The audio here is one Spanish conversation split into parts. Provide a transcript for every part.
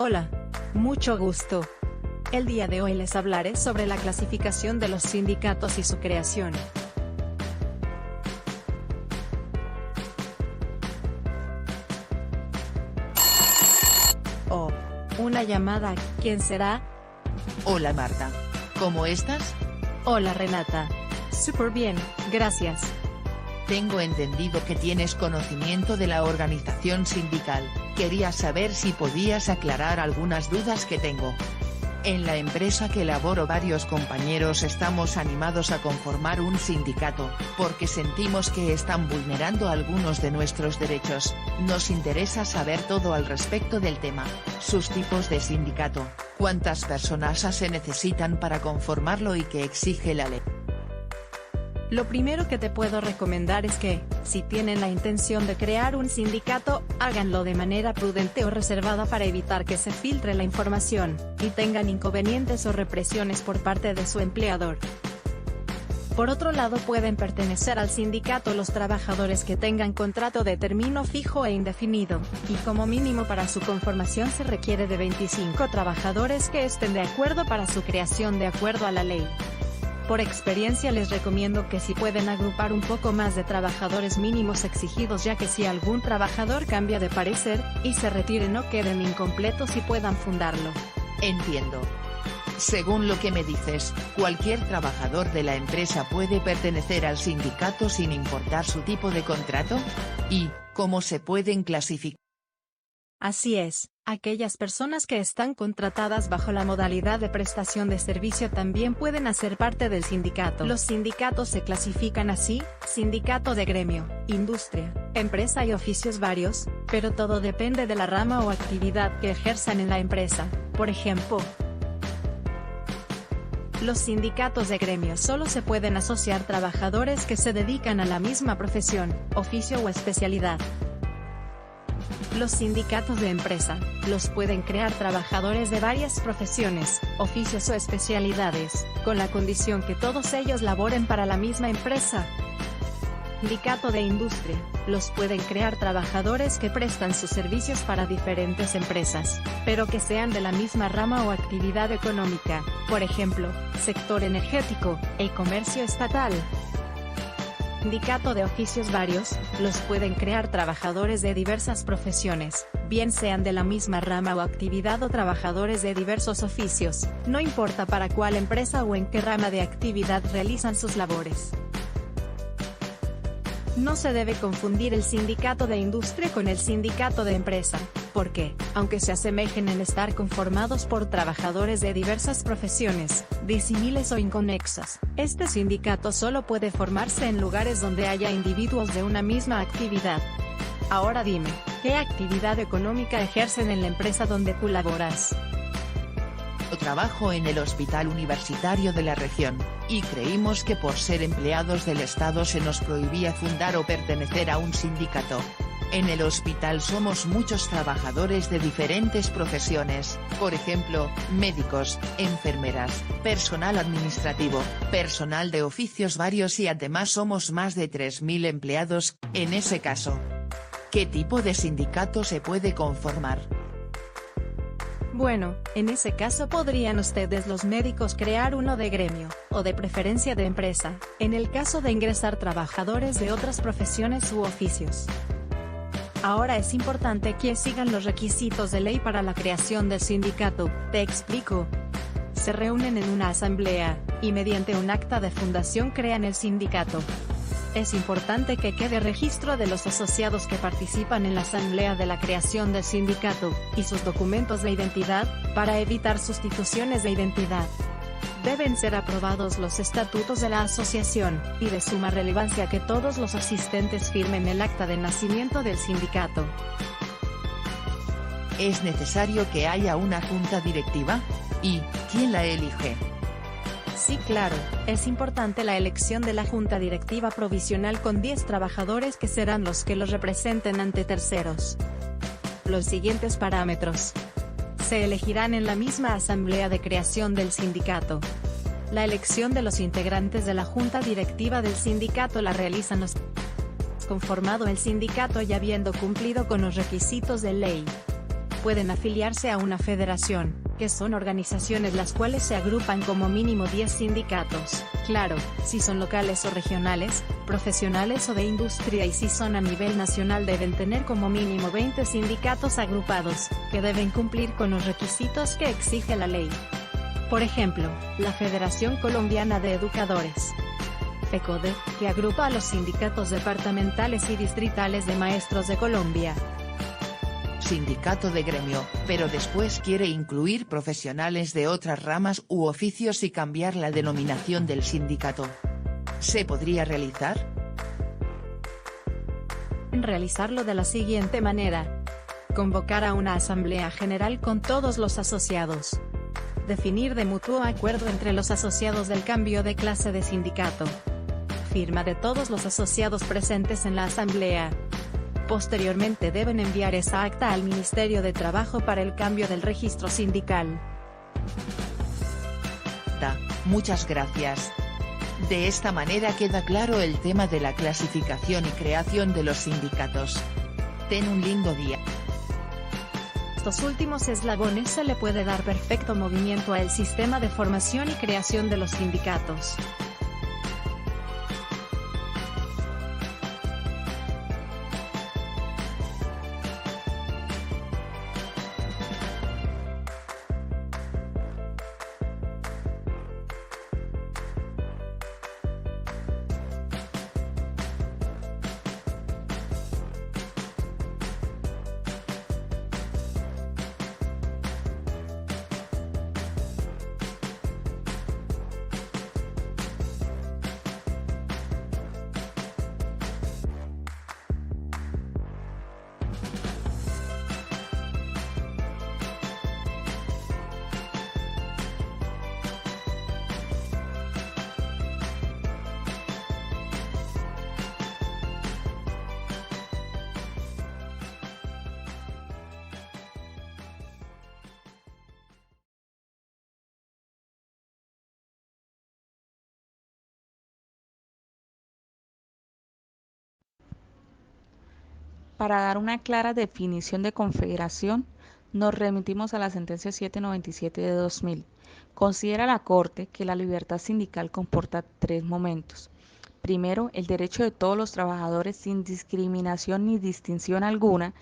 Hola. Mucho gusto. El día de hoy les hablaré sobre la clasificación de los sindicatos y su creación. Oh, una llamada, ¿quién será? Hola Marta. ¿Cómo estás? Hola Renata. Súper bien, gracias. Tengo entendido que tienes conocimiento de la organización sindical. Quería saber si podías aclarar algunas dudas que tengo. En la empresa que laboro varios compañeros estamos animados a conformar un sindicato, porque sentimos que están vulnerando algunos de nuestros derechos. Nos interesa saber todo al respecto del tema, sus tipos de sindicato, cuántas personas se necesitan para conformarlo y qué exige la ley. Lo primero que te puedo recomendar es que, si tienen la intención de crear un sindicato, háganlo de manera prudente o reservada para evitar que se filtre la información, y tengan inconvenientes o represiones por parte de su empleador. Por otro lado, pueden pertenecer al sindicato los trabajadores que tengan contrato de término fijo e indefinido, y como mínimo para su conformación se requiere de 25 trabajadores que estén de acuerdo para su creación de acuerdo a la ley. Por experiencia les recomiendo que si pueden agrupar un poco más de trabajadores mínimos exigidos, ya que si algún trabajador cambia de parecer, y se retire, no queden incompletos y puedan fundarlo. Entiendo. Según lo que me dices, cualquier trabajador de la empresa puede pertenecer al sindicato sin importar su tipo de contrato. ¿Y cómo se pueden clasificar? Así es, aquellas personas que están contratadas bajo la modalidad de prestación de servicio también pueden hacer parte del sindicato. Los sindicatos se clasifican así: sindicato de gremio, industria, empresa y oficios varios, pero todo depende de la rama o actividad que ejerzan en la empresa. Por ejemplo, los sindicatos de gremio solo se pueden asociar trabajadores que se dedican a la misma profesión, oficio o especialidad. Los sindicatos de empresa, los pueden crear trabajadores de varias profesiones, oficios o especialidades, con la condición que todos ellos laboren para la misma empresa. Sindicato de industria, los pueden crear trabajadores que prestan sus servicios para diferentes empresas, pero que sean de la misma rama o actividad económica, por ejemplo, sector energético, e comercio estatal. Sindicato de oficios varios, los pueden crear trabajadores de diversas profesiones, bien sean de la misma rama o actividad o trabajadores de diversos oficios, no importa para cuál empresa o en qué rama de actividad realizan sus labores. No se debe confundir el sindicato de industria con el sindicato de empresa, porque, aunque se asemejen en estar conformados por trabajadores de diversas profesiones, disímiles o inconexas, este sindicato solo puede formarse en lugares donde haya individuos de una misma actividad. Ahora dime, ¿qué actividad económica ejercen en la empresa donde tú laboras? Trabajo en el hospital universitario de la región, y creímos que por ser empleados del Estado se nos prohibía fundar o pertenecer a un sindicato. En el hospital somos muchos trabajadores de diferentes profesiones, por ejemplo, médicos, enfermeras, personal administrativo, personal de oficios varios y además somos más de 3.000 empleados. En ese caso, ¿qué tipo de sindicato se puede conformar? Bueno, en ese caso podrían ustedes los médicos crear uno de gremio, o de preferencia de empresa, en el caso de ingresar trabajadores de otras profesiones u oficios. Ahora es importante que sigan los requisitos de ley para la creación del sindicato. Te explico. Se reúnen en una asamblea, y mediante un acta de fundación crean el sindicato. Es importante que quede registro de los asociados que participan en la asamblea de la creación del sindicato, y sus documentos de identidad, para evitar sustituciones de identidad. Deben ser aprobados los estatutos de la asociación, y de suma relevancia que todos los asistentes firmen el acta de nacimiento del sindicato. ¿Es necesario que haya una junta directiva? ¿Y quién la elige? Sí, claro, es importante la elección de la junta directiva provisional con 10 trabajadores que serán los que los representen ante terceros. Los siguientes parámetros se elegirán en la misma asamblea de creación del sindicato. La elección de los integrantes de la junta directiva del sindicato la realizan los conformado el sindicato y habiendo cumplido con los requisitos de ley. pueden afiliarse a una federación, que son organizaciones las cuales se agrupan como mínimo 10 sindicatos, claro, si son locales o regionales, profesionales o de industria, y si son a nivel nacional deben tener como mínimo 20 sindicatos agrupados, que deben cumplir con los requisitos que exige la ley. Por ejemplo, la Federación Colombiana de Educadores, FECODE, que agrupa a los sindicatos departamentales y distritales de maestros de Colombia. Sindicato de gremio, pero después quiere incluir profesionales de otras ramas u oficios y cambiar la denominación del sindicato. ¿Se podría realizar? Realizarlo de la siguiente manera. Convocar a una asamblea general con todos los asociados. Definir de mutuo acuerdo entre los asociados del cambio de clase de sindicato. Firma de todos los asociados presentes en la asamblea. Posteriormente deben enviar esa acta al Ministerio de Trabajo para el cambio del registro sindical. Muchas gracias. De esta manera queda claro el tema de la clasificación y creación de los sindicatos. Ten un lindo día. Estos últimos eslabones se le puede dar perfecto movimiento al sistema de formación y creación de los sindicatos. Para dar una clara definición de confederación, nos remitimos a la sentencia 797 de 2000. Considera la Corte que la libertad sindical comporta 3 momentos. Primero, el derecho de todos los trabajadores sin discriminación ni distinción alguna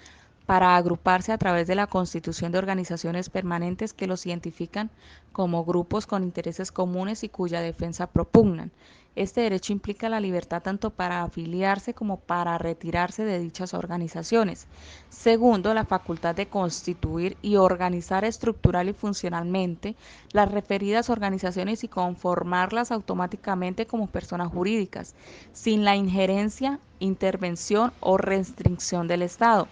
para agruparse a través de la constitución de organizaciones permanentes que los identifican como grupos con intereses comunes y cuya defensa propugnan. Este derecho implica la libertad tanto para afiliarse como para retirarse de dichas organizaciones. Segundo, la facultad de constituir y organizar estructural y funcionalmente las referidas organizaciones y conformarlas automáticamente como personas jurídicas, sin la injerencia, intervención o restricción del Estado.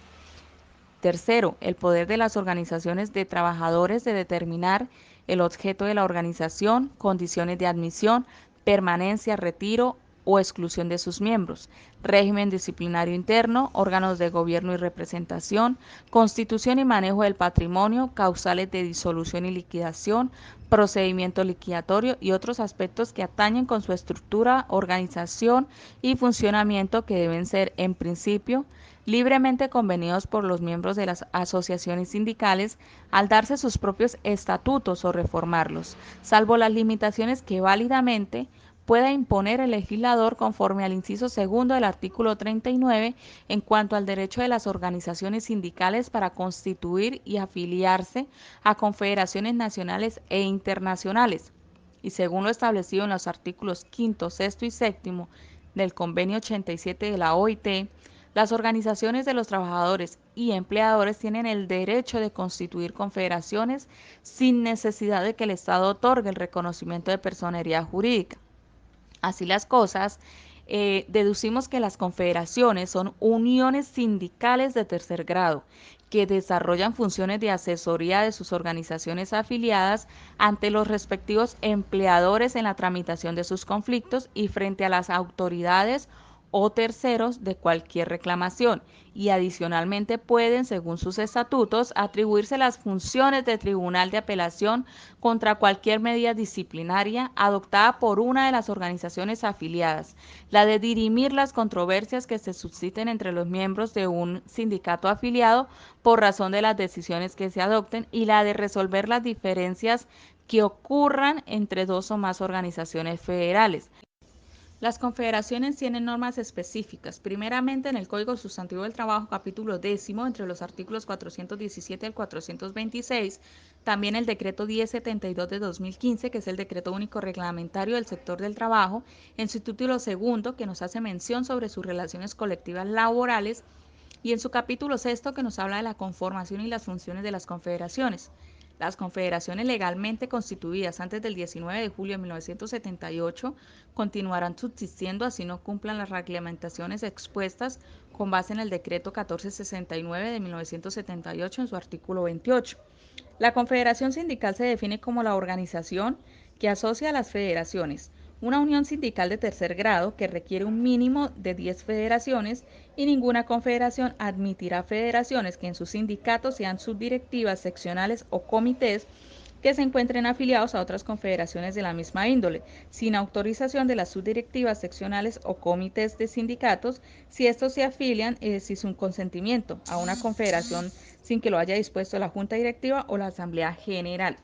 Tercero, el poder de las organizaciones de trabajadores de determinar el objeto de la organización, condiciones de admisión, permanencia, retiro o exclusión de sus miembros, régimen disciplinario interno, órganos de gobierno y representación, constitución y manejo del patrimonio, causales de disolución y liquidación, procedimiento liquidatorio y otros aspectos que atañen con su estructura, organización y funcionamiento que deben ser, en principio, libremente convenidos por los miembros de las asociaciones sindicales al darse sus propios estatutos o reformarlos, salvo las limitaciones que válidamente pueda imponer el legislador conforme al inciso segundo del artículo 39 en cuanto al derecho de las organizaciones sindicales para constituir y afiliarse a confederaciones nacionales e internacionales, y según lo establecido en los artículos 5, 6 y 7 del Convenio 87 de la OIT, las organizaciones de los trabajadores y empleadores tienen el derecho de constituir confederaciones sin necesidad de que el Estado otorgue el reconocimiento de personería jurídica. Así las cosas, deducimos que las confederaciones son uniones sindicales de tercer grado que desarrollan funciones de asesoría de sus organizaciones afiliadas ante los respectivos empleadores en la tramitación de sus conflictos y frente a las autoridades o terceros de cualquier reclamación y adicionalmente pueden, según sus estatutos, atribuirse las funciones de tribunal de apelación contra cualquier medida disciplinaria adoptada por una de las organizaciones afiliadas, la de dirimir las controversias que se susciten entre los miembros de un sindicato afiliado por razón de las decisiones que se adopten y la de resolver las diferencias que ocurran entre dos o más organizaciones federales. Las confederaciones tienen normas específicas, primeramente en el Código Sustantivo del Trabajo, capítulo 10, entre los artículos 417 al 426, también el decreto 1072 de 2015, que es el decreto único reglamentario del sector del trabajo, en su título segundo, que nos hace mención sobre sus relaciones colectivas laborales, y en su capítulo sexto, que nos habla de la conformación y las funciones de las confederaciones. Las confederaciones legalmente constituidas antes del 19 de julio de 1978 continuarán subsistiendo así no cumplan las reglamentaciones expuestas con base en el decreto 1469 de 1978 en su artículo 28. La confederación sindical se define como la organización que asocia a las federaciones, una unión sindical de tercer grado que requiere un mínimo de 10 federaciones y ninguna confederación admitirá federaciones que en sus sindicatos sean subdirectivas, seccionales o comités que se encuentren afiliados a otras confederaciones de la misma índole, sin autorización de las subdirectivas, seccionales o comités de sindicatos, si estos se afilian sin su consentimiento a una confederación sin que lo haya dispuesto la Junta Directiva o la Asamblea General.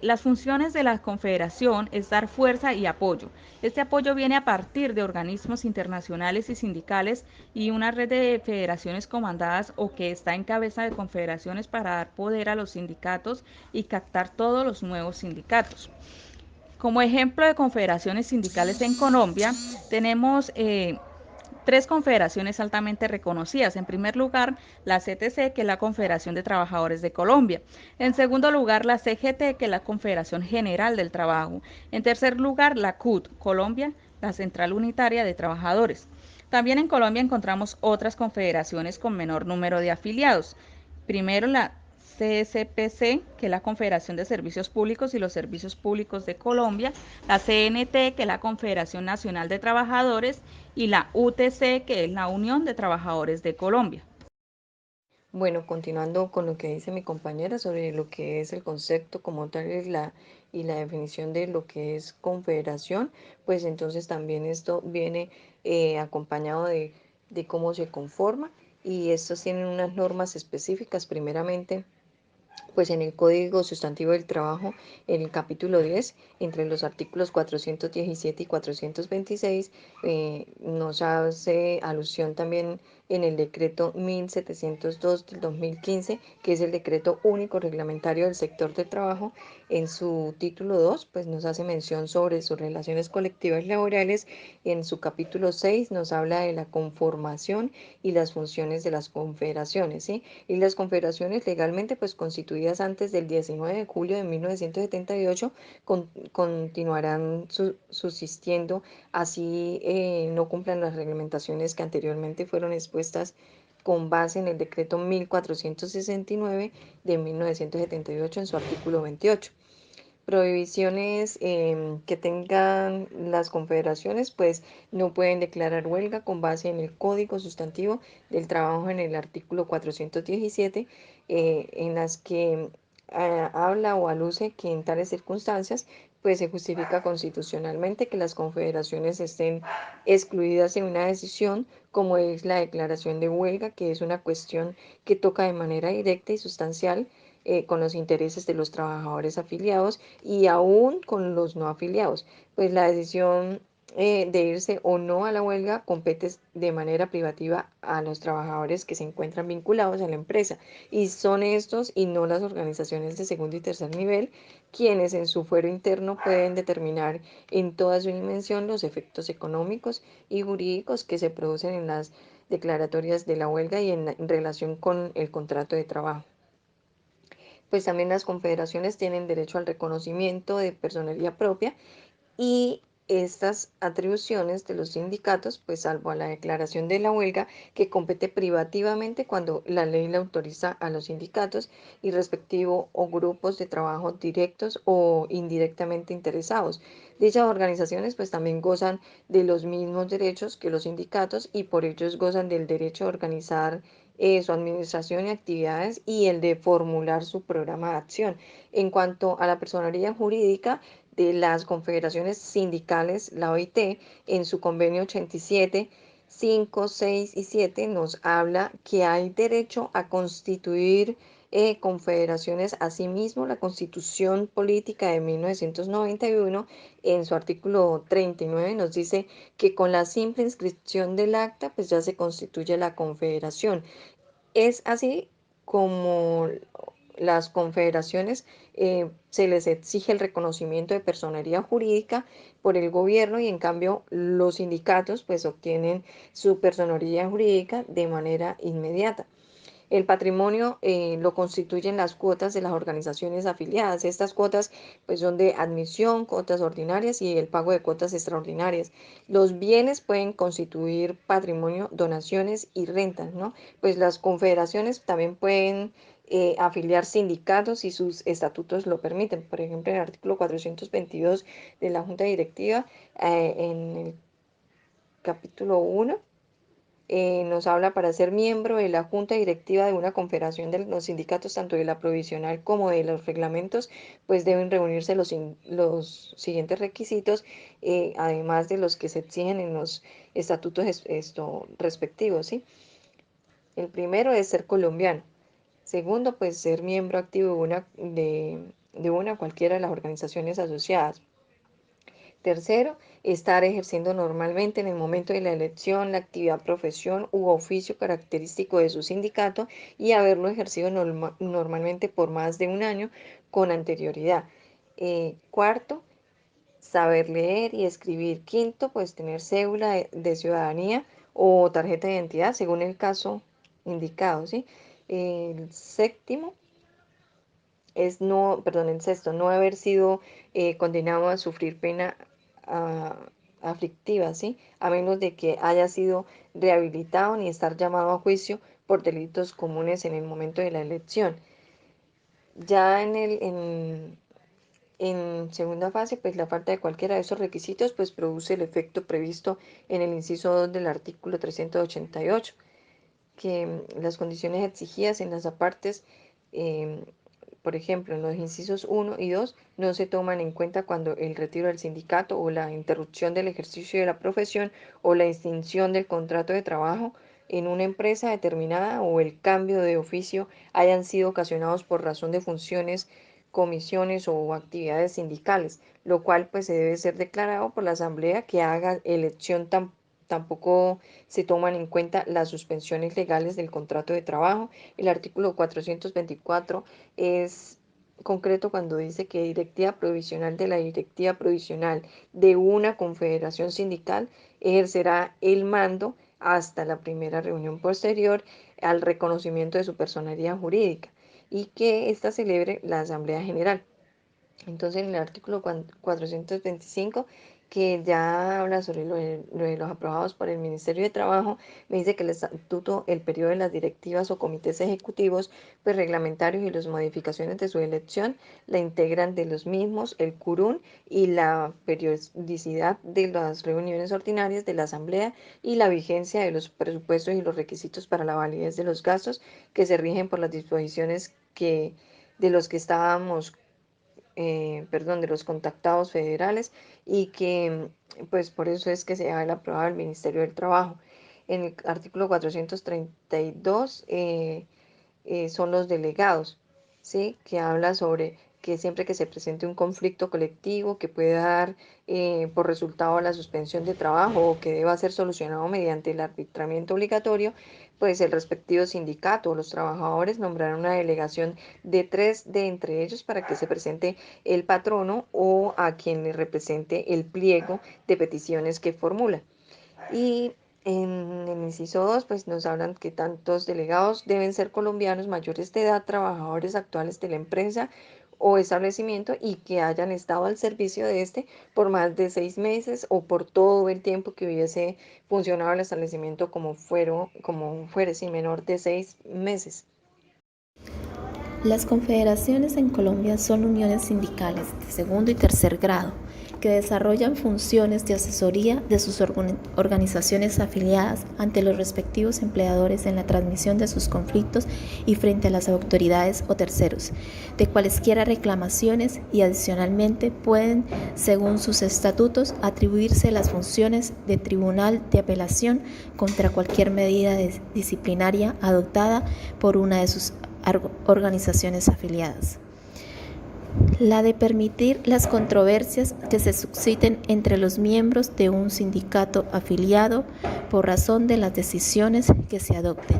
Las funciones de la Confederación es dar fuerza y apoyo. Este apoyo viene a partir de organismos internacionales y sindicales y una red de federaciones comandadas o que está en cabeza de confederaciones para dar poder a los sindicatos y captar todos los nuevos sindicatos. Como ejemplo de confederaciones sindicales en Colombia, tenemos tres confederaciones altamente reconocidas. En primer lugar, la CTC, que es la Confederación de Trabajadores de Colombia. En segundo lugar, la CGT, que es la Confederación General del Trabajo. En tercer lugar, la CUT, Colombia, la Central Unitaria de Trabajadores. También en Colombia encontramos otras confederaciones con menor número de afiliados. Primero, la CSPC, que es la Confederación de Servicios Públicos y los Servicios Públicos de Colombia, la CNT, que es la Confederación Nacional de Trabajadores, y la UTC, que es la Unión de Trabajadores de Colombia. Bueno, continuando con lo que dice mi compañera sobre lo que es el concepto como tal y la definición de lo que es confederación, pues entonces también esto viene acompañado de cómo se conforma y estos tienen unas normas específicas, primeramente pues en el Código Sustantivo del Trabajo, en el capítulo 10, entre los artículos 417 y 426, nos hace alusión también en el decreto 1702 del 2015, que es el decreto único reglamentario del sector de trabajo. En su título 2, pues nos hace mención sobre sus relaciones colectivas laborales. En su capítulo 6 nos habla de la conformación y las funciones de las confederaciones, ¿sí? Y las confederaciones legalmente pues constituidas antes del 19 de julio de 1978 continuarán subsistiendo así no cumplan las reglamentaciones que anteriormente fueron expuestas con base en el decreto 1469 de 1978 en su artículo 28. Prohibiciones que tengan las confederaciones, pues no pueden declarar huelga con base en el Código Sustantivo del Trabajo en el artículo 417, en las que habla o aluce que en tales circunstancias pues se justifica constitucionalmente que las confederaciones estén excluidas de una decisión como es la declaración de huelga, que es una cuestión que toca de manera directa y sustancial con los intereses de los trabajadores afiliados y aún con los no afiliados, pues la decisión de irse o no a la huelga compete de manera privativa a los trabajadores que se encuentran vinculados a la empresa y son estos y no las organizaciones de segundo y tercer nivel quienes en su fuero interno pueden determinar en toda su dimensión los efectos económicos y jurídicos que se producen en las declaratorias de la huelga y en relación con el contrato de trabajo. Pues también las confederaciones tienen derecho al reconocimiento de personería propia y estas atribuciones de los sindicatos, pues salvo a la declaración de la huelga, que compete privativamente cuando la ley le autoriza a los sindicatos y respectivo o grupos de trabajo directos o indirectamente interesados. Dichas organizaciones pues también gozan de los mismos derechos que los sindicatos y por ellos gozan del derecho a organizar su administración y actividades y el de formular su programa de acción. En cuanto a la personería jurídica, de las confederaciones sindicales, la OIT, en su convenio 87, 5, 6 y 7 nos habla que hay derecho a constituir confederaciones. Asimismo, la Constitución Política de 1991, en su artículo 39, nos dice que con la simple inscripción del acta, pues ya se constituye la confederación. Es así como las confederaciones se les exige el reconocimiento de personería jurídica por el gobierno y en cambio los sindicatos pues obtienen su personería jurídica de manera inmediata. El patrimonio lo constituyen las cuotas de las organizaciones afiliadas. Estas cuotas pues son de admisión, cuotas ordinarias y el pago de cuotas extraordinarias. Los bienes pueden constituir patrimonio, donaciones y rentas, ¿no? Pues las confederaciones también pueden afiliar sindicatos si sus estatutos lo permiten. Por ejemplo, en el artículo 422 de la Junta Directiva, en el capítulo 1, nos habla para ser miembro de la junta directiva de una confederación de los sindicatos, tanto de la provisional como de los reglamentos, pues deben reunirse los siguientes requisitos, además de los que se exigen en los estatutos respectivos, ¿sí? El primero es ser colombiano. Segundo, pues ser miembro activo de una cualquiera de las organizaciones asociadas. Tercero, estar ejerciendo normalmente en el momento de la elección la actividad, profesión u oficio característico de su sindicato y haberlo ejercido normalmente por más de un año con anterioridad. Cuarto, saber leer y escribir. Quinto, pues tener cédula de ciudadanía o tarjeta de identidad según el caso indicado, ¿sí? El séptimo es no, perdón, el sexto, no haber sido condenado a sufrir pena ah, aflictiva, ¿sí? A menos de que haya sido rehabilitado ni estar llamado a juicio por delitos comunes en el momento de la elección. Ya en segunda fase, pues la falta de cualquiera de esos requisitos pues produce el efecto previsto en el inciso 2 del artículo 388, que las condiciones exigidas en las apartes, eh, por ejemplo, en los incisos 1 y 2, no se toman en cuenta cuando el retiro del sindicato o la interrupción del ejercicio de la profesión o la extinción del contrato de trabajo en una empresa determinada o el cambio de oficio hayan sido ocasionados por razón de funciones, comisiones o actividades sindicales, lo cual pues se debe ser declarado por la asamblea que haga elección. Tampoco se toman en cuenta las suspensiones legales del contrato de trabajo. El artículo 424 es concreto cuando dice que directiva provisional de la directiva provisional de una confederación sindical ejercerá el mando hasta la primera reunión posterior al reconocimiento de su personería jurídica y que ésta celebre la Asamblea General. Entonces, en el artículo 425, que ya habla sobre lo de los aprobados por el Ministerio de Trabajo, me dice que el estatuto, el periodo de las directivas o comités ejecutivos, pues reglamentarios y las modificaciones de su elección la integran de los mismos el curún y la periodicidad de las reuniones ordinarias de la Asamblea y la vigencia de los presupuestos y los requisitos para la validez de los gastos que se rigen por las disposiciones de los que estábamos perdón, de los contactados federales y que pues por eso es que se ha aprobado el Ministerio del Trabajo. En el artículo 432 son los delegados, ¿sí? Que habla sobre que siempre que se presente un conflicto colectivo que pueda dar por resultado la suspensión de trabajo o que deba ser solucionado mediante el arbitramiento obligatorio, pues el respectivo sindicato o los trabajadores nombrarán una delegación de 3 de entre ellos para que se presente el patrono o a quien le represente el pliego de peticiones que formula. Y en el inciso 2, pues nos hablan que tantos delegados deben ser colombianos mayores de edad, trabajadores actuales de la empresa o establecimiento y que hayan estado al servicio de este por más de 6 meses o por todo el tiempo que hubiese funcionado el establecimiento como fuere, sin menor de 6 meses. Las confederaciones en Colombia son uniones sindicales de segundo y tercer grado que desarrollan funciones de asesoría de sus organizaciones afiliadas ante los respectivos empleadores en la transmisión de sus conflictos y frente a las autoridades o terceros, de cualesquiera reclamaciones y adicionalmente pueden, según sus estatutos, atribuirse las funciones de tribunal de apelación contra cualquier medida disciplinaria adoptada por una de sus organizaciones afiliadas. La de permitir las controversias que se susciten entre los miembros de un sindicato afiliado por razón de las decisiones que se adopten.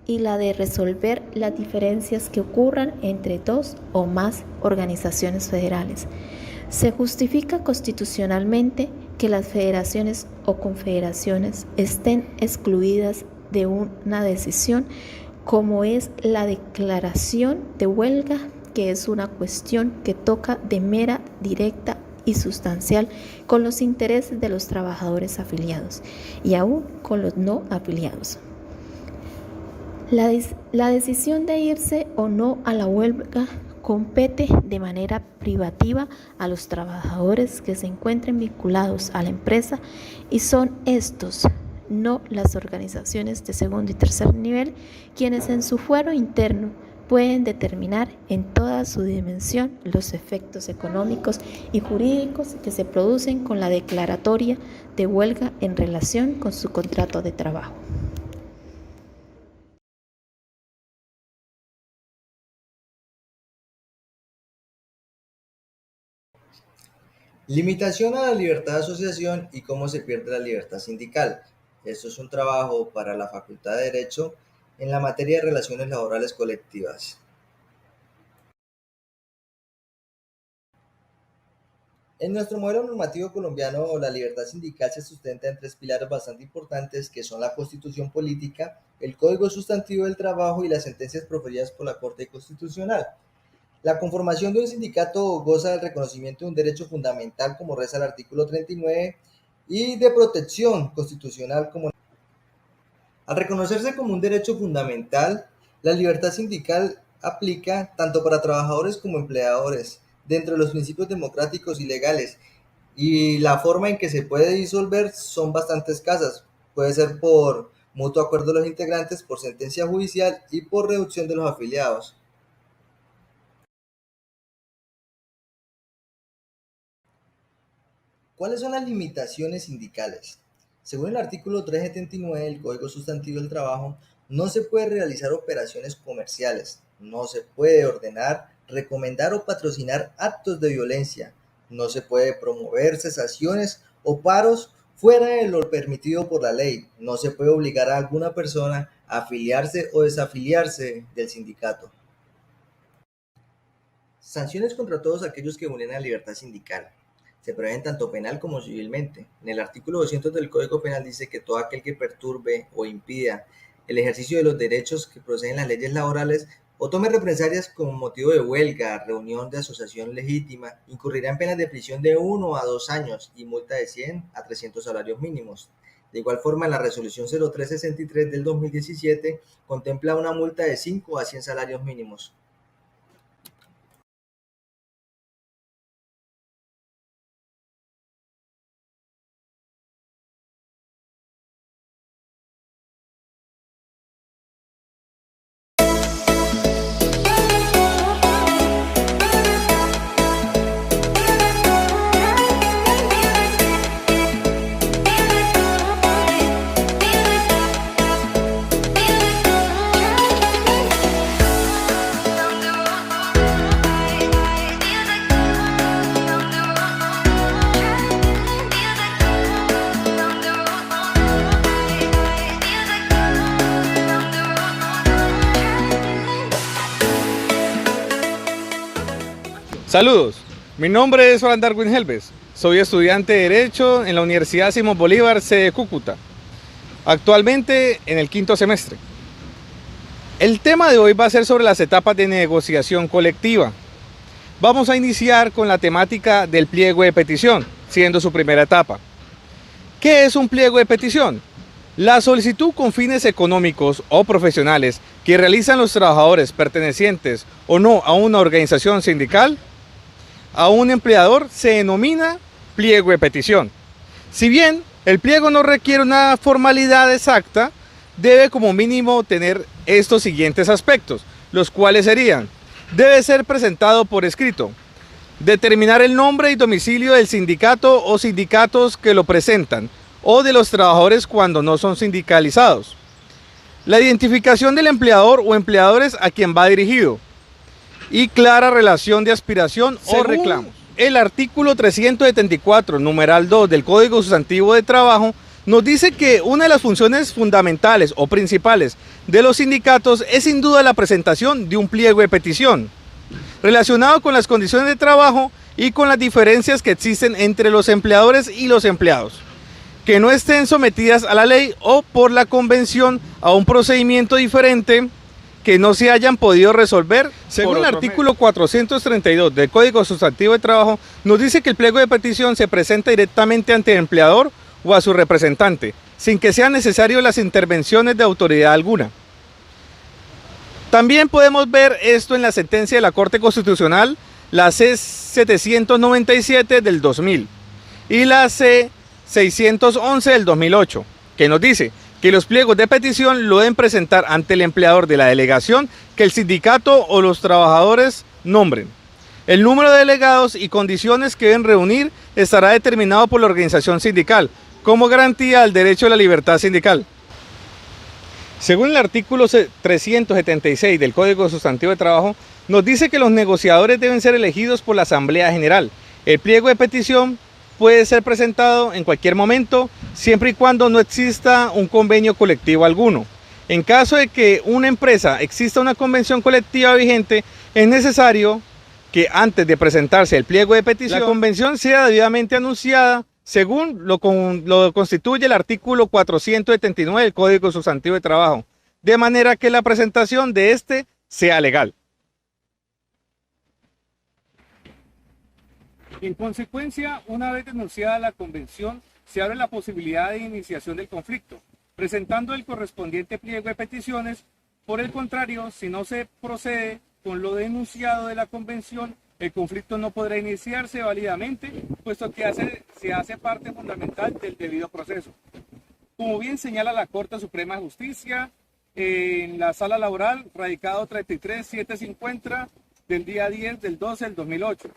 Y la de resolver las diferencias que ocurran entre dos o más organizaciones federales. Se justifica constitucionalmente que las federaciones o confederaciones estén excluidas de una decisión como es la declaración de huelga, que es una cuestión que toca de manera directa y sustancial con los intereses de los trabajadores afiliados y aún con los no afiliados. La decisión de irse o no a la huelga compete de manera privativa a los trabajadores que se encuentren vinculados a la empresa y son estos, no las organizaciones de segundo y tercer nivel, quienes en su fuero interno pueden determinar en toda su dimensión los efectos económicos y jurídicos que se producen con la declaratoria de huelga en relación con su contrato de trabajo. Limitación a la libertad de asociación y cómo se pierde la libertad sindical. Esto es un trabajo para la Facultad de Derecho en la materia de relaciones laborales colectivas. En nuestro modelo normativo colombiano, la libertad sindical se sustenta en tres pilares bastante importantes, que son la Constitución Política, el Código Sustantivo del Trabajo y las sentencias proferidas por la Corte Constitucional. La conformación de un sindicato goza del reconocimiento de un derecho fundamental, como reza el artículo 39, y de protección constitucional como... Al reconocerse como un derecho fundamental, la libertad sindical aplica tanto para trabajadores como empleadores, dentro de los principios democráticos y legales, y la forma en que se puede disolver son bastante escasas. Puede ser por mutuo acuerdo de los integrantes, por sentencia judicial y por reducción de los afiliados. ¿Cuáles son las limitaciones sindicales? Según el artículo 379 del Código Sustantivo del Trabajo, no se puede realizar operaciones comerciales, no se puede ordenar, recomendar o patrocinar actos de violencia, no se puede promover cesaciones o paros fuera de lo permitido por la ley, no se puede obligar a alguna persona a afiliarse o desafiliarse del sindicato. Sanciones contra todos aquellos que vulneran la libertad sindical. Se prevén tanto penal como civilmente. En el artículo 200 del Código Penal dice que todo aquel que perturbe o impida el ejercicio de los derechos que proceden las leyes laborales o tome represalias con motivo de huelga, reunión de asociación legítima, incurrirá en penas de prisión de 1 a 2 años y multa de 100 a 300 salarios mínimos. De igual forma, la resolución 0363 del 2017 contempla una multa de 5 a 100 salarios mínimos. Saludos, mi nombre es Juan Darwin Helves, soy estudiante de Derecho en la Universidad Simón Bolívar, sede Cúcuta, actualmente en el 5º semestre. El tema de hoy va a ser sobre las etapas de negociación colectiva. Vamos a iniciar con la temática del pliego de petición, siendo su primera etapa. ¿Qué es un pliego de petición? La solicitud con fines económicos o profesionales que realizan los trabajadores pertenecientes o no a una organización sindical a un empleador se denomina pliego de petición. Si bien el pliego no requiere una formalidad exacta, debe como mínimo tener estos siguientes aspectos, los cuales serían: debe ser presentado por escrito, determinar el nombre y domicilio del sindicato o sindicatos que lo presentan, o de los trabajadores cuando no son sindicalizados, la identificación del empleador o empleadores a quien va dirigido, y clara relación de aspiración o reclamos. El artículo 374, numeral 2 del Código Sustantivo de Trabajo nos dice que una de las funciones fundamentales o principales de los sindicatos es sin duda la presentación de un pliego de petición, relacionado con las condiciones de trabajo y con las diferencias que existen entre los empleadores y los empleados, que no estén sometidas a la ley o por la convención a un procedimiento diferente que no se hayan podido resolver. Según el artículo 432 del Código Sustantivo de Trabajo, nos dice que el pliego de petición se presenta directamente ante el empleador o a su representante, sin que sean necesarias las intervenciones de autoridad alguna. También podemos ver esto en la sentencia de la Corte Constitucional, la C-797 del 2000 y la C-611 del 2008, que nos dice que los pliegos de petición lo deben presentar ante el empleador de la delegación que el sindicato o los trabajadores nombren. El número de delegados y condiciones que deben reunir estará determinado por la organización sindical, como garantía al derecho a la libertad sindical. Según el artículo 376 del Código Sustantivo de Trabajo, nos dice que los negociadores deben ser elegidos por la Asamblea General. El pliego de petición puede ser presentado en cualquier momento, siempre y cuando no exista un convenio colectivo alguno. En caso de que una empresa exista una convención colectiva vigente, es necesario que antes de presentarse el pliego de petición, la convención sea debidamente anunciada, según lo constituye el artículo 479 del Código Sustantivo de Trabajo, de manera que la presentación de este sea legal. En consecuencia, una vez denunciada la convención, se abre la posibilidad de iniciación del conflicto, presentando el correspondiente pliego de peticiones. Por el contrario, si no se procede con lo denunciado de la convención, el conflicto no podrá iniciarse válidamente, puesto que se hace parte fundamental del debido proceso. Como bien señala la Corte Suprema de Justicia, en la Sala Laboral, radicado 33750 del día 10 del 12 del 2008.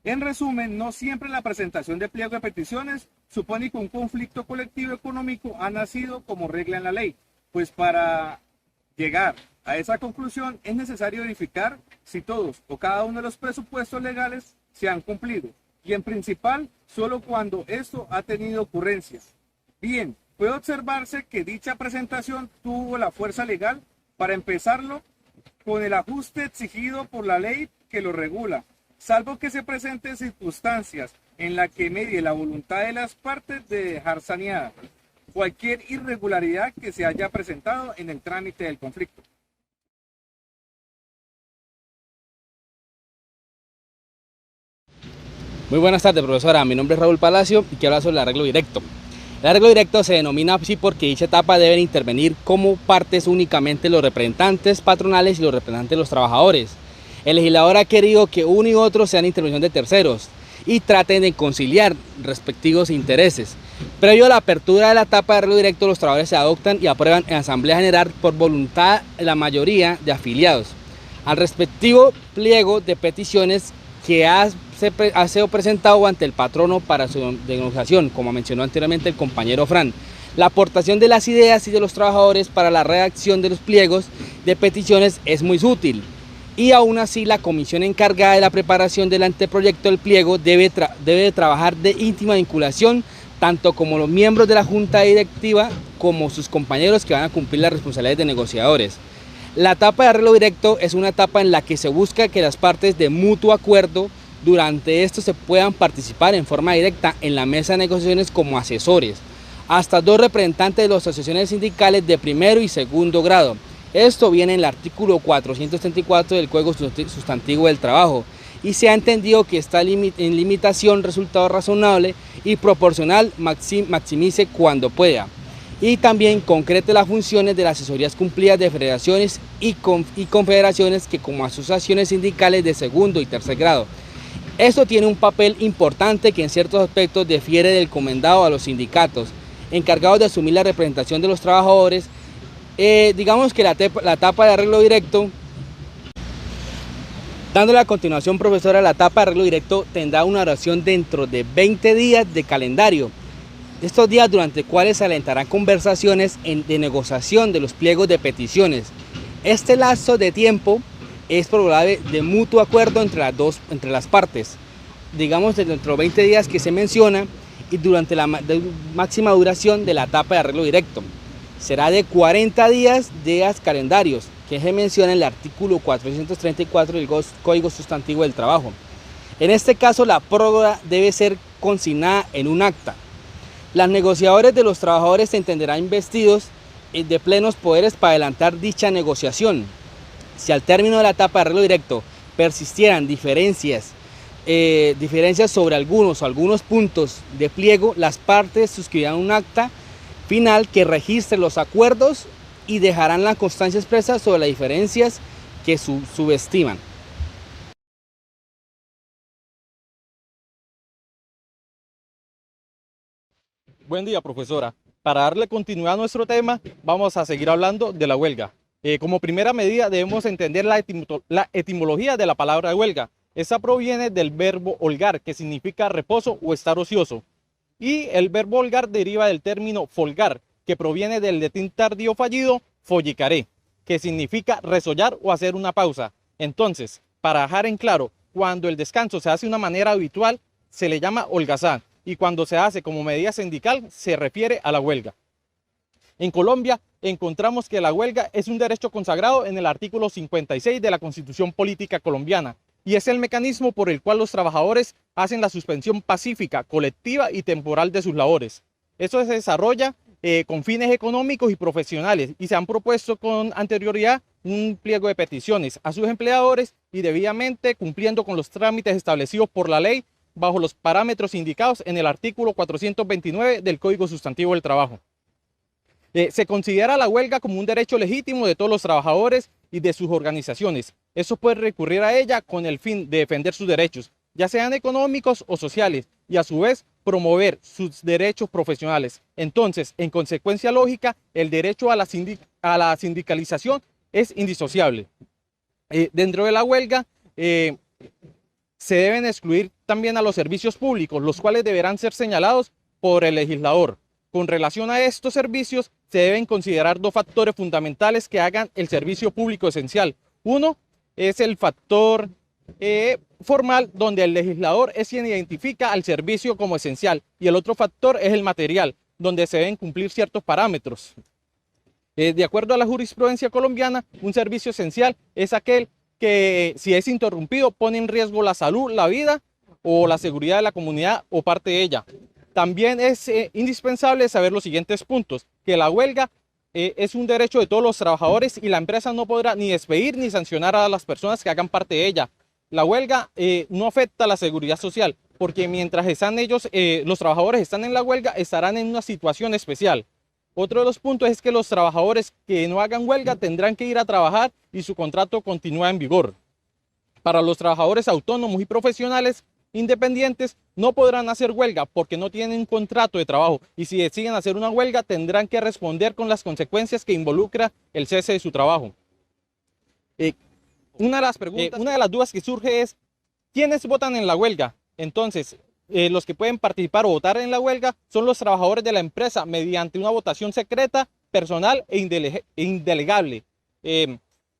En resumen, no siempre la presentación de pliego de peticiones supone que un conflicto colectivo económico ha nacido como regla en la ley, pues para llegar a esa conclusión es necesario verificar si todos o cada uno de los presupuestos legales se han cumplido, y en principal solo cuando esto ha tenido ocurrencias. Bien, puede observarse que dicha presentación tuvo la fuerza legal para empezarlo con el ajuste exigido por la ley que lo regula, salvo que se presenten circunstancias en las que medie la voluntad de las partes de dejar saneada cualquier irregularidad que se haya presentado en el trámite del conflicto. Muy buenas tardes, profesora. Mi nombre es Raúl Palacio y quiero hablar sobre el arreglo directo. El arreglo directo se denomina así porque dicha etapa deben intervenir como partes únicamente los representantes patronales y los representantes de los trabajadores. El legislador ha querido que uno y otro sean intervención de terceros y traten de conciliar respectivos intereses. Previo a la apertura de la etapa de arreglo directo, los trabajadores se adoptan y aprueban en Asamblea General por voluntad de la mayoría de afiliados al respectivo pliego de peticiones que ha sido presentado ante el patrono para su negociación, como mencionó anteriormente el compañero Fran. La aportación de las ideas y de los trabajadores para la redacción de los pliegos de peticiones es muy útil. Y aún así la comisión encargada de la preparación del anteproyecto del pliego debe trabajar de íntima vinculación tanto como los miembros de la junta directiva como sus compañeros que van a cumplir las responsabilidades de negociadores. La etapa de arreglo directo es una etapa en la que se busca que las partes de mutuo acuerdo durante esto se puedan participar en forma directa en la mesa de negociaciones como asesores, hasta 2 representantes de las asociaciones sindicales de primero y segundo grado. Esto viene en el artículo 434 del Código Sustantivo del Trabajo y se ha entendido que está en limitación resultado razonable y proporcional maximice cuando pueda. Y también concrete las funciones de las asesorías cumplidas de federaciones y confederaciones que como asociaciones sindicales de segundo y tercer grado. Esto tiene un papel importante que en ciertos aspectos difiere del encomendado a los sindicatos, encargados de asumir la representación de los trabajadores. Digamos que la etapa de arreglo directo, dándole a continuación, profesora, la etapa de arreglo directo tendrá una duración dentro de 20 días de calendario. Estos días durante cuales se alentarán conversaciones de negociación de los pliegos de peticiones. Este lapso de tiempo es probable de mutuo acuerdo entre las partes, digamos dentro de los 20 días que se menciona y durante la máxima duración de la etapa de arreglo directo. Será de 40 días calendarios, que se menciona en el artículo 434 del Código Sustantivo del Trabajo. En este caso, la prórroga debe ser consignada en un acta. Los negociadores de los trabajadores se entenderán investidos de plenos poderes para adelantar dicha negociación. Si al término de la etapa de arreglo directo persistieran diferencias sobre algunos puntos de pliego, las partes suscribirán un acta final que registre los acuerdos y dejarán la constancia expresa sobre las diferencias que subestiman. Buen día, profesora. Para darle continuidad a nuestro tema, vamos a seguir hablando de la huelga. Como primera medida debemos entender la etimología de la palabra huelga. Esta proviene del verbo holgar, que significa reposo o estar ocioso. Y el verbo holgar deriva del término folgar, que proviene del latín tardío fallido follicaré, que significa resollar o hacer una pausa. Entonces, para dejar en claro, cuando el descanso se hace de una manera habitual, se le llama holgazán, y cuando se hace como medida sindical, se refiere a la huelga. En Colombia, encontramos que la huelga es un derecho consagrado en el artículo 56 de la Constitución Política Colombiana, y es el mecanismo por el cual los trabajadores hacen la suspensión pacífica, colectiva y temporal de sus labores. Esto se desarrolla con fines económicos y profesionales, y se han propuesto con anterioridad un pliego de peticiones a sus empleadores y debidamente cumpliendo con los trámites establecidos por la ley bajo los parámetros indicados en el artículo 429 del Código Sustantivo del Trabajo. Se considera la huelga como un derecho legítimo de todos los trabajadores y de sus organizaciones. Eso puede recurrir a ella con el fin de defender sus derechos, ya sean económicos o sociales, y a su vez promover sus derechos profesionales. Entonces, en consecuencia lógica, el derecho a la sindicalización es indisociable. Dentro de la huelga, se deben excluir también a los servicios públicos, los cuales deberán ser señalados por el legislador. Con relación a estos servicios, se deben considerar dos factores fundamentales que hagan el servicio público esencial. Uno es el factor formal, donde el legislador es quien identifica al servicio como esencial, y el otro factor es el material, donde se deben cumplir ciertos parámetros. De acuerdo a la jurisprudencia colombiana, un servicio esencial es aquel que, si es interrumpido, pone en riesgo la salud, la vida o la seguridad de la comunidad o parte de ella. También es indispensable saber los siguientes puntos: que la huelga es un derecho de todos los trabajadores y la empresa no podrá ni despedir ni sancionar a las personas que hagan parte de ella. La huelga no afecta a la seguridad social, porque mientras están los trabajadores están en la huelga, estarán en una situación especial. Otro de los puntos es que los trabajadores que no hagan huelga tendrán que ir a trabajar y su contrato continúa en vigor. Para los trabajadores autónomos y profesionales independientes no podrán hacer huelga porque no tienen un contrato de trabajo, y si deciden hacer una huelga tendrán que responder con las consecuencias que involucra el cese de su trabajo. Una de las dudas que surge es: ¿quiénes votan en la huelga? Entonces, los que pueden participar o votar en la huelga son los trabajadores de la empresa mediante una votación secreta, personal e indelegable.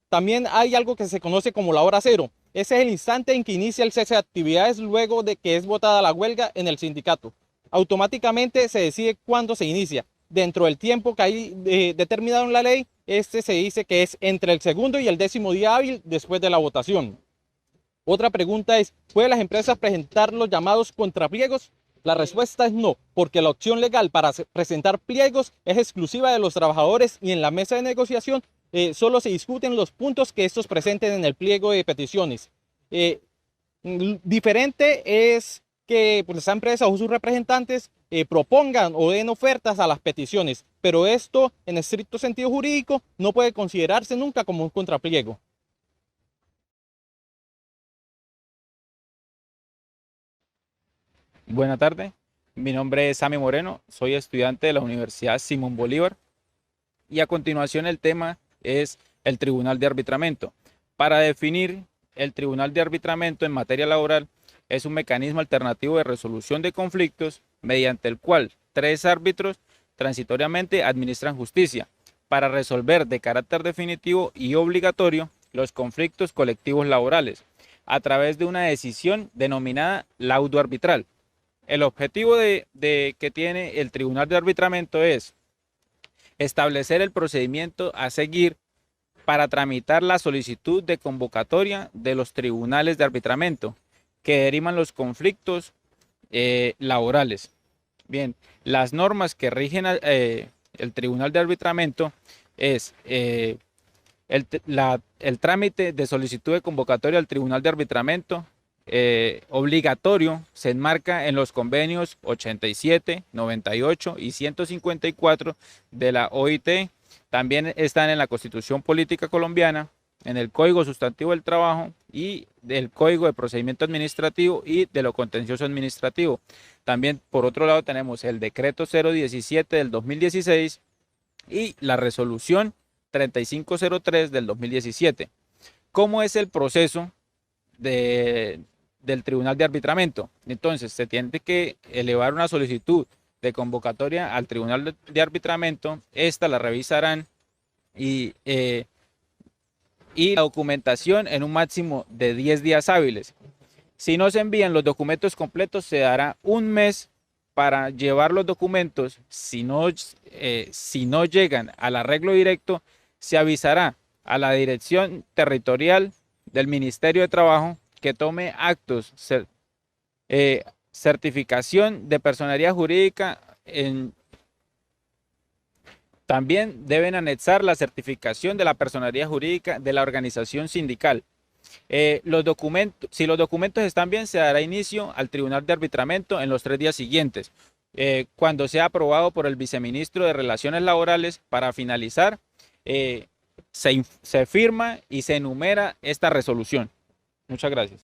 También hay algo que se conoce como la hora cero. Ese es el instante en que inicia el cese de actividades luego de que es votada la huelga en el sindicato. Automáticamente se decide cuándo se inicia. Dentro del tiempo que hay determinado en la ley, se dice que es entre el segundo y el 10º día hábil después de la votación. Otra pregunta es: ¿pueden las empresas presentar los llamados contrapliegos? La respuesta es no, porque la opción legal para presentar pliegos es exclusiva de los trabajadores, y en la mesa de negociación solo se discuten los puntos que estos presenten en el pliego de peticiones. Diferente es que pues, esa empresa o sus representantes propongan o den ofertas a las peticiones, pero esto en estricto sentido jurídico no puede considerarse nunca como un contrapliego. Buenas tardes, mi nombre es Sammy Moreno, soy estudiante de la Universidad Simón Bolívar y a continuación el tema es el Tribunal de Arbitramiento. Para definir, el Tribunal de Arbitramiento en materia laboral es un mecanismo alternativo de resolución de conflictos mediante el cual 3 árbitros transitoriamente administran justicia para resolver de carácter definitivo y obligatorio los conflictos colectivos laborales a través de una decisión denominada laudo arbitral. El objetivo que tiene el Tribunal de Arbitramiento es establecer el procedimiento a seguir para tramitar la solicitud de convocatoria de los tribunales de arbitramiento que derivan los conflictos laborales. Bien, las normas que rigen el Tribunal de Arbitramiento es el trámite de solicitud de convocatoria al Tribunal de Arbitramiento obligatorio se enmarca en los convenios 87, 98 y 154 de la OIT. También están en la Constitución Política Colombiana, en el Código Sustantivo del Trabajo y del Código de Procedimiento Administrativo y de lo Contencioso Administrativo. También, por otro lado, tenemos el Decreto 017 del 2016 y la Resolución 3503 del 2017. ¿Cómo es el proceso del Tribunal de Arbitramiento? Entonces, se tiene que elevar una solicitud de convocatoria al Tribunal de Arbitramiento. Esta la revisarán y la documentación en un máximo de 10 días hábiles. Si no se envían los documentos completos, se dará un mes para llevar los documentos. Si no llegan al arreglo directo, se avisará a la Dirección Territorial del Ministerio de Trabajo que tome actos, certificación de personería jurídica. También deben anexar la certificación de la personería jurídica de la organización sindical. Si los documentos están bien, se dará inicio al Tribunal de Arbitramiento en los 3 días siguientes, cuando sea aprobado por el viceministro de Relaciones Laborales. Para finalizar, se firma y se enumera esta resolución. Muchas gracias.